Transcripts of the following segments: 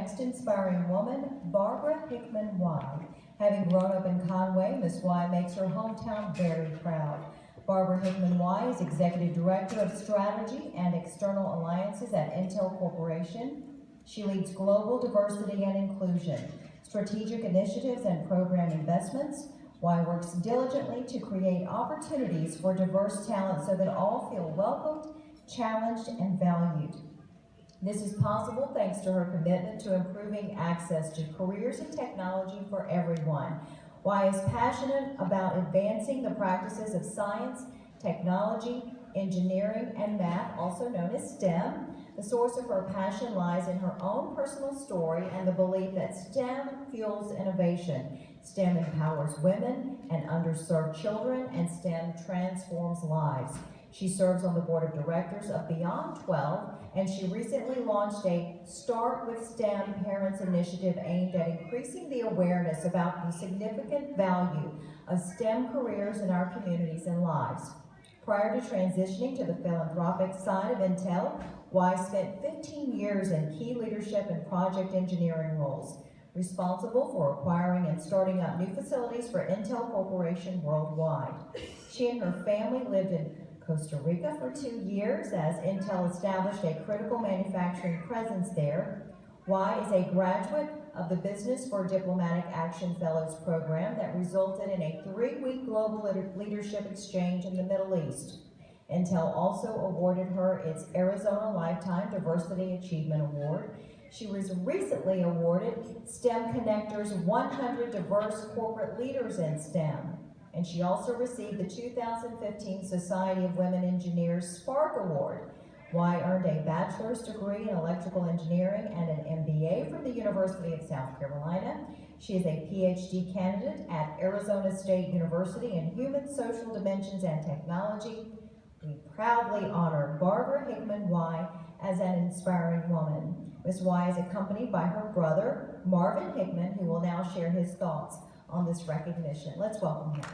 next inspiring woman, Barbara Hickman Whye. Having grown up in Conway, Miss Whye makes her hometown very proud. Barbara Hickman Whye is Executive Director of Strategy and External Alliances at Intel Corporation. She leads global diversity and inclusion, strategic initiatives and program investments. Whye works diligently to create opportunities for diverse talent so that all feel welcomed, challenged, and valued. This is possible thanks to her commitment to improving access to careers in technology for everyone. Whye is passionate about advancing the practices of science, technology, engineering, and math, also known as STEM. The source of her passion lies in her own personal story and the belief that STEM fuels innovation. STEM empowers women and underserved children, and STEM transforms lives. She serves on the board of directors of Beyond 12, and she recently launched a Start with STEM Parents initiative aimed at increasing the awareness about the significant value of STEM careers in our communities and lives. Prior to transitioning to the philanthropic side of Intel, Whye spent 15 years in key leadership and project engineering roles, responsible for acquiring and starting up new facilities for Intel Corporation worldwide. She and her family lived in Costa Rica for 2 years as Intel established a critical manufacturing presence there. Whye is a graduate of the Business for Diplomatic Action Fellows program that resulted in a 3-week global leadership exchange in the Middle East. Intel also awarded her its Arizona Lifetime Diversity Achievement Award. She was recently awarded STEM Connector's 100 Diverse Corporate Leaders in STEM. And she also received the 2015 Society of Women Engineers Spark Award. Whye earned a bachelor's degree in electrical engineering and an MBA from the University of South Carolina. She is a PhD candidate at Arizona State University in Human Social Dimensions and Technology. We proudly honor Barbara Hickman Whye as an inspiring woman. Ms. Whye is accompanied by her brother, Marvin Hickman, who will now share his thoughts on this recognition. Let's welcome him.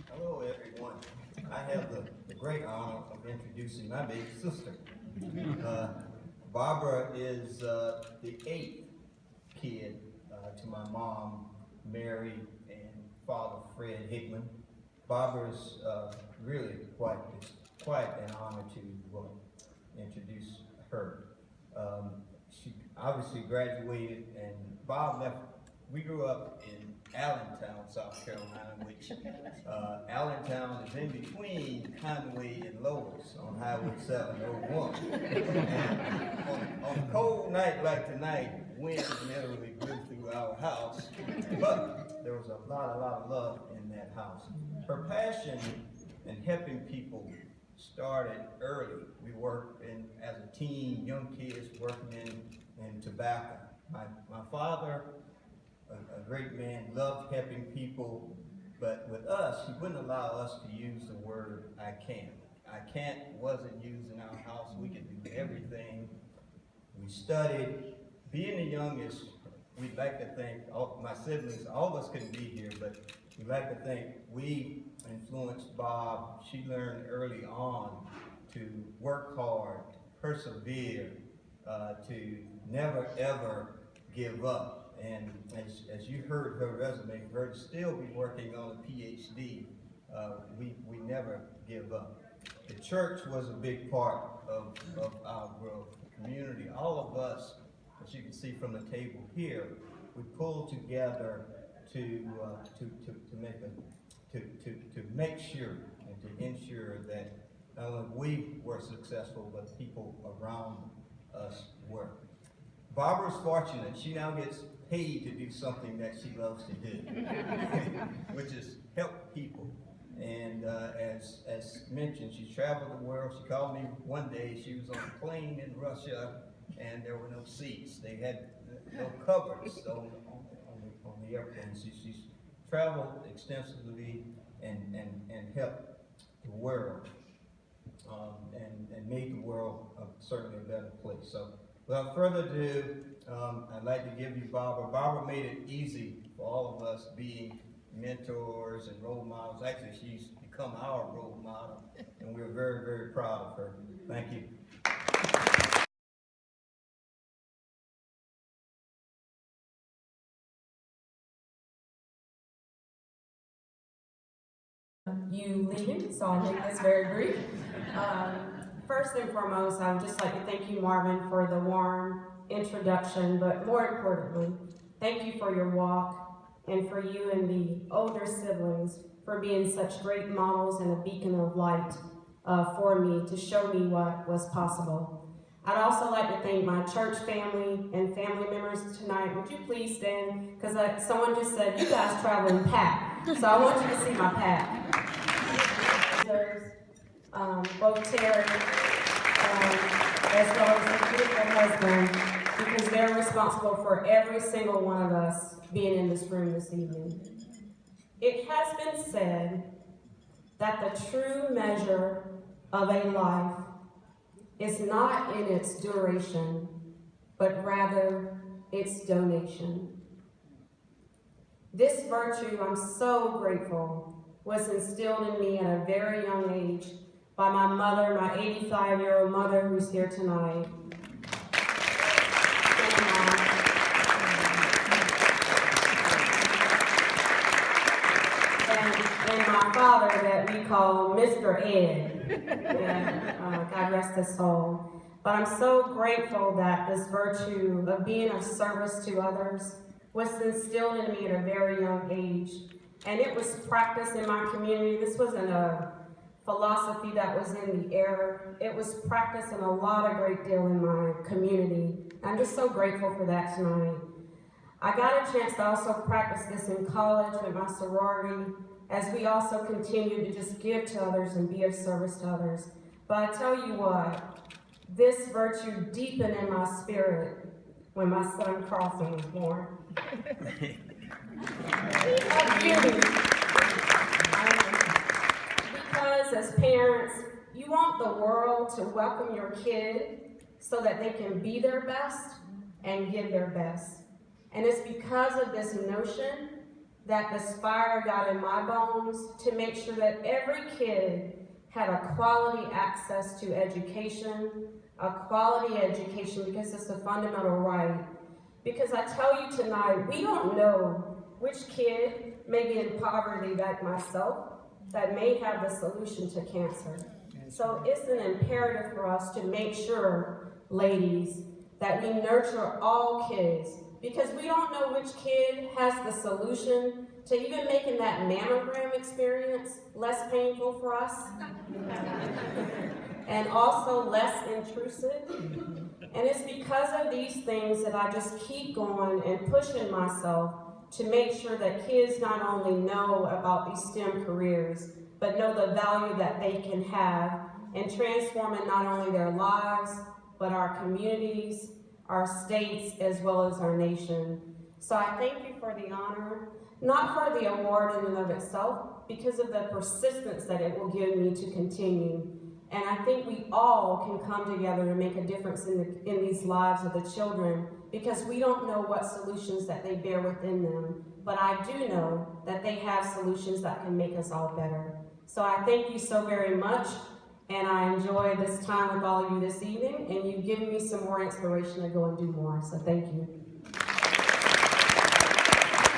Hello, everyone. I have the great honor of introducing my big sister. Barbara is the 8th kid to my mom, Mary, and father, Fred Hickman. Barbara's really quite an honor to introduce her. She obviously graduated, and Bob left. We grew up in Allentown, South Carolina, which Allentown is in between Conway and Lois on Highway 701. And on a cold night like tonight, wind literally blew through our house, but there was a lot of love in that house. Her passion in helping people started early. We worked as a team, young kids working in tobacco. My father, a great man, loved helping people, but with us, he wouldn't allow us to use the word I can't. I can't wasn't used in our house. We could do everything. We studied. Being the youngest, we'd like to think, my siblings, all of us couldn't be here, but we'd like to think we influenced Bob. She learned early on to work hard, persevere, to never ever give up. And as you heard her resume, for her to still be working on a PhD, we never give up. The church was a big part of our growth. The community, all of us, as you can see from the table here, we pulled together to make sure and to ensure that not only we were successful, but people around us were. Barbara's fortunate. She now gets paid to do something that she loves to do, which is help people. And as mentioned, she traveled the world. She called me one day. She was on a plane in Russia, and there were no seats. They had no covers on the airplane. She's traveled extensively and helped the world and made the world certainly a better place. So without further ado, I'd like to give you Barbara. Barbara made it easy for all of us being mentors and role models. Actually, she's become our role model, and we're very, very proud of her. Thank you. You leaving, so I'll make this very brief. First and foremost, I would just like to thank you, Marvin, for the warm introduction, but more importantly, thank you for your walk and for you and the older siblings for being such great models and a beacon of light for me to show me what was possible. I'd also like to thank my church family and family members tonight. Would you please stand? Because someone just said, you guys travel in pack. So I want you to see my pack. Both Terry as well as the beautiful husband, because they're responsible for every single one of us being in this room this evening. It has been said that the true measure of a life is not in its duration, but rather its donation. This virtue, I'm so grateful, was instilled in me at a very young age by my mother, my 85-year-old mother who's here tonight. And my father that we call Mr. Ed. And, God rest his soul. But I'm so grateful that this virtue of being of service to others was instilled in me at a very young age. And it was practiced in my community. This wasn't a philosophy that was in the air. It was practiced in a great deal in my community. I'm just so grateful for that tonight. I got a chance to also practice this in college with my sorority, as we also continue to just give to others and be of service to others. But I tell you what, this virtue deepened in my spirit when my son Carlson was born. Because as parents, you want the world to welcome your kid so that they can be their best and give their best. And it's because of this notion that this fire got in my bones to make sure that every kid had a quality access to education, a quality education, because it's a fundamental right. Because I tell you tonight, we don't know which kid may be in poverty like myself that may have the solution to cancer. So it's an imperative for us to make sure, ladies, that we nurture all kids, because we don't know which kid has the solution to even making that mammogram experience less painful for us and also less intrusive. And it's because of these things that I just keep going and pushing myself to make sure that kids not only know about these STEM careers, but know the value that they can have in transforming not only their lives, but our communities, our states, as well as our nation. So I thank you for the honor, not for the award in and of itself, because of the persistence that it will give me to continue. And I think we all can come together to make a difference in these lives of the children, because we don't know what solutions that they bear within them. But I do know that they have solutions that can make us all better. So I thank you so very much, and I enjoy this time with all of you this evening, and you've given me some more inspiration to go and do more. So thank you.